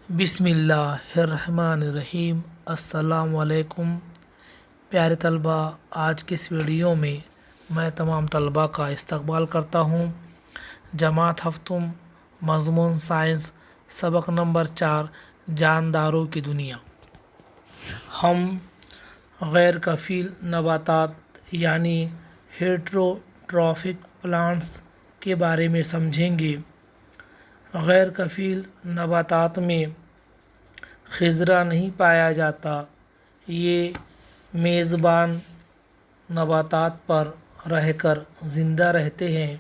بسم اللہ الرحمن الرحیم۔ السلام علیکم پیارے طلبہ، آج کی اس ویڈیو میں میں تمام طلبہ کا استقبال کرتا ہوں۔ جماعت ہفتم، مضمون سائنس، سبق نمبر 4، جانداروں کی دنیا۔ ہم غیر کفیل نباتات یعنی ہیٹروٹروفک پلانٹس کے بارے میں سمجھیں گے۔ غیر کفیل نباتات میں خضرہ نہیں پایا جاتا۔ یہ میزبان نباتات پر رہ کر زندہ رہتے ہیں۔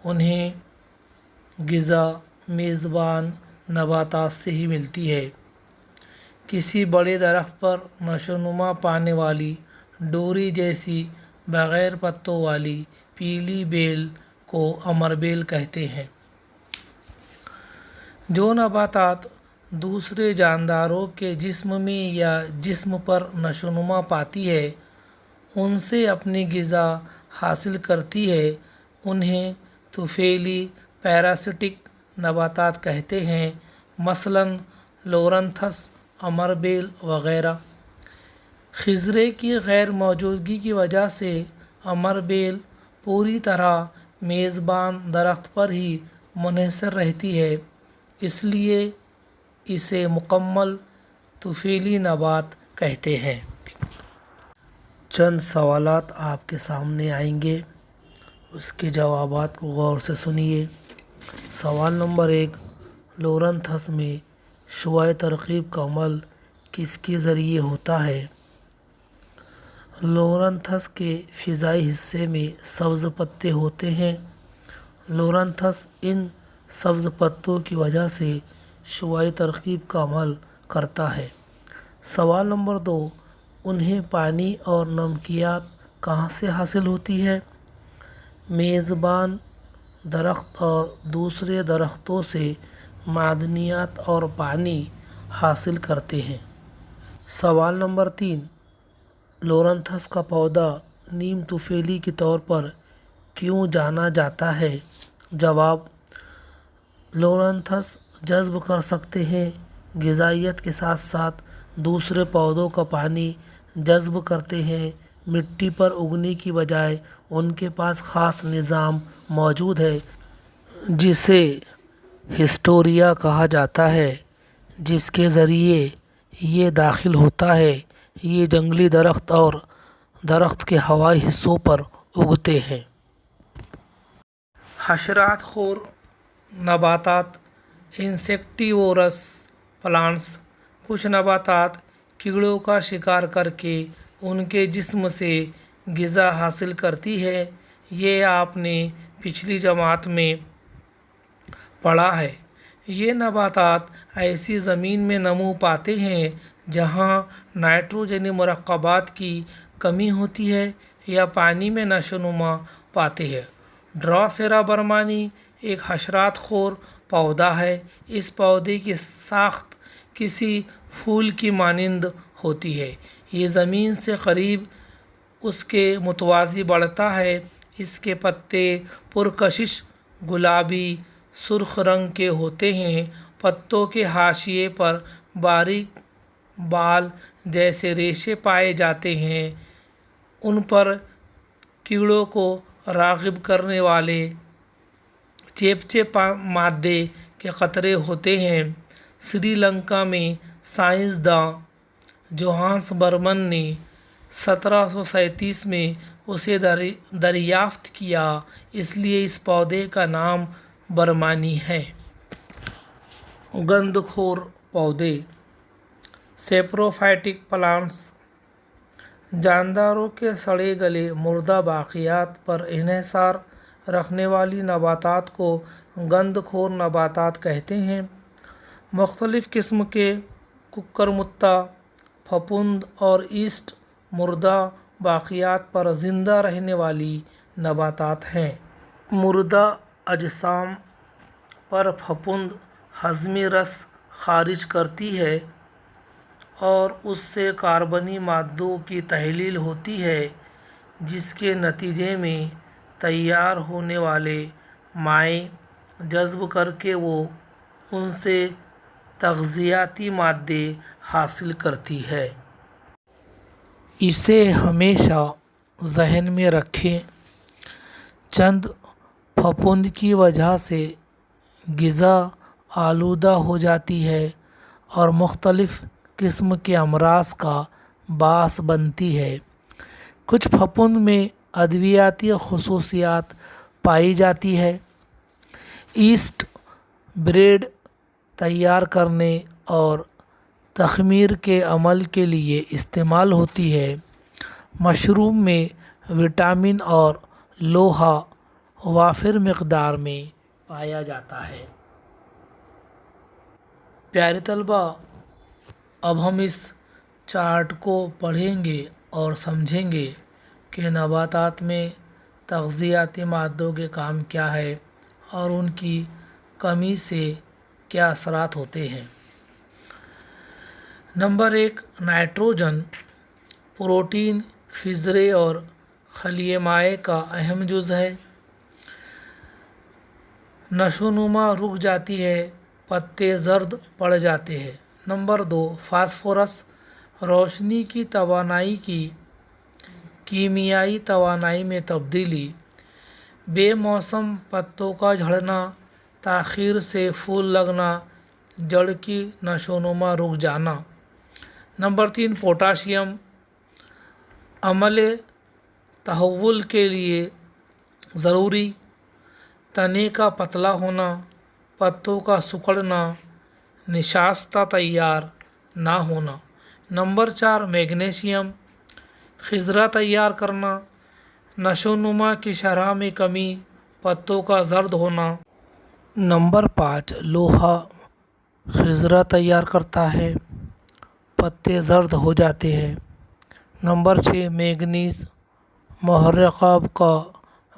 انہیں غذا میزبان نباتات سے ہی ملتی ہے۔ کسی بڑے درخت پر نشوونما پانے والی ڈوری جیسی بغیر پتوں والی پیلی بیل کو امر بیل کہتے ہیں۔ جو نباتات دوسرے جانداروں کے جسم میں یا جسم پر نشوونما پاتی ہے، ان سے اپنی غذا حاصل کرتی ہے، انہیں طفیلی پیراسٹک نباتات کہتے ہیں، مثلاً لورنتھس، امر بیل وغیرہ۔ خضرے کی غیر موجودگی کی وجہ سے امر بیل پوری طرح میزبان درخت پر ہی منحصر رہتی ہے، اس لیے اسے مکمل طفیلی نبات کہتے ہیں۔ چند سوالات آپ کے سامنے آئیں گے، اس کے جوابات کو غور سے سنیے۔ سوال نمبر 1، لورنتھس میں شعاع ترقیب کا عمل کس کے ذریعے ہوتا ہے؟ لورنتھس کے فضائی حصے میں سبز پتے ہوتے ہیں۔ لورنتھس ان سبز پتوں کی وجہ سے شعاع ترقیب کا عمل کرتا ہے۔ سوال نمبر 2، انہیں پانی اور نمکیات کہاں سے حاصل ہوتی ہے؟ میزبان درخت اور دوسرے درختوں سے معدنیات اور پانی حاصل کرتے ہیں۔ سوال نمبر 3، لورنتھس کا پودا نیم طفیلی کے طور پر کیوں جانا جاتا ہے؟ جواب، لورنتھس جذب کر سکتے ہیں۔ غذائیت کے ساتھ ساتھ دوسرے پودوں کا پانی جذب کرتے ہیں۔ مٹی پر اگنے کی بجائے ان کے پاس خاص نظام موجود ہے جسے ہسٹوریا کہا جاتا ہے، جس کے ذریعے یہ داخل ہوتا ہے۔ یہ جنگلی درخت اور درخت کے ہوائی حصوں پر اگتے ہیں۔ حشرات خور نباتات، انسیکٹیورس پلانٹس۔ کچھ نباتات کیڑوں کا شکار کر کے ان کے جسم سے غذا حاصل کرتی ہے۔ یہ آپ نے پچھلی جماعت میں پڑھا ہے۔ یہ نباتات ایسی زمین میں نمو پاتے ہیں جہاں نائٹروجنی مرکبات کی کمی ہوتی ہے یا پانی میں نشوونما پاتے ہیں۔ ڈراسیرا برمانی ایک حشرات خور پودا ہے۔ اس پودے کی ساخت کسی پھول کی مانند ہوتی ہے۔ یہ زمین سے قریب اس کے متوازی بڑھتا ہے۔ اس کے پتے پرکشش گلابی سرخ رنگ کے ہوتے ہیں۔ پتوں کے حاشیے پر باریک بال جیسے ریشے پائے جاتے ہیں۔ ان پر کیڑوں کو راغب کرنے والے چپچپے مادے کے قطرے ہوتے ہیں۔ سری لنکا میں سائنسداں جوہانس برمن نے 1737 میں اسے دریافت کیا، اس لیے اس پودے کا نام برمانی ہے۔ گند خور پودے، سیپروفائٹک پلانٹس۔ جانداروں کے سڑے گلے مردہ باقیات پر انحصار رکھنے والی نباتات کو گند خور نباتات کہتے ہیں۔ مختلف قسم کے ککرمتا، پھپھوند اور ایسٹ مردہ باقیات پر زندہ رہنے والی نباتات ہیں۔ مردہ اجسام پر پھپھوند ہضمی رس خارج کرتی ہے اور اس سے کاربنی مادوں کی تحلیل ہوتی ہے، جس کے نتیجے میں تیار ہونے والے مائع جذب کر کے وہ ان سے تغذیاتی مادے حاصل کرتی ہے۔ اسے ہمیشہ ذہن میں رکھیں، چند پھپھوند کی وجہ سے غذا آلودہ ہو جاتی ہے اور مختلف قسم کے امراض کا باعث بنتی ہے۔ کچھ پھپھوند میں ادویاتی خصوصیات پائی جاتی ہے۔ ایسٹ بریڈ تیار کرنے اور تخمیر کے عمل کے لیے استعمال ہوتی ہے۔ مشروم میں وٹامن اور لوہا وافر مقدار میں پایا جاتا ہے۔ پیارے طلباء، اب ہم اس چارٹ کو پڑھیں گے اور سمجھیں گے کہ نباتات میں تغذیاتی مادوں کے کام کیا ہے اور ان کی کمی سے کیا اثرات ہوتے ہیں۔ Number 1، nitrogen. پروٹین خضرے اور خلیے مائع کا اہم جز ہے۔ نشوونما رک جاتی ہے، پتے زرد پڑ جاتے ہیں۔ Number 2، phosphorus. روشنی کی توانائی کی کیمیائی توانائی میں تبدیلی۔ بے موسم پتوں کا جھڑنا، تاخیر سے پھول لگنا، جڑ کی نشوونما رک جانا۔ Number 3، potassium. عمل تحول کے لیے ضروری۔ تنے کا پتلا ہونا، پتوں کا سکڑنا، نشاستہ تیار نہ ہونا۔ Number 4، magnesium. خضرہ تیار کرنا، نشوونما کی شرح میں کمی، پتوں کا زرد ہونا۔ نمبر 5، لوہا۔ خضرہ تیار کرتا ہے، پتے زرد ہو جاتے ہیں۔ Number 6، manganese. محرک آب کا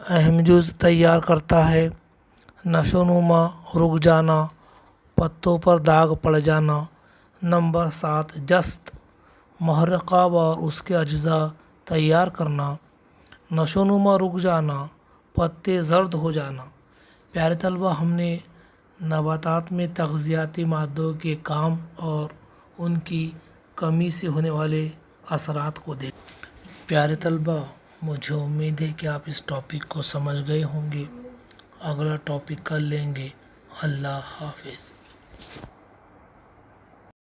اہم جز تیار کرتا ہے، نشوونما رک جانا، پتوں پر داغ پڑ جانا۔ نمبر 7، جست۔ محرک آب اور اس کے اجزاء تیار کرنا، نشوونما رک جانا، پتے زرد ہو جانا۔ پیارے طلباء، ہم نے نباتات میں تغذیاتی مادوں کے کام اور ان کی کمی سے ہونے والے اثرات کو دیکھا۔ پیارے طلباء، مجھے امید ہے کہ آپ اس ٹاپک کو سمجھ گئے ہوں گے۔ اگلا ٹاپک کل لیں گے۔ اللہ حافظ۔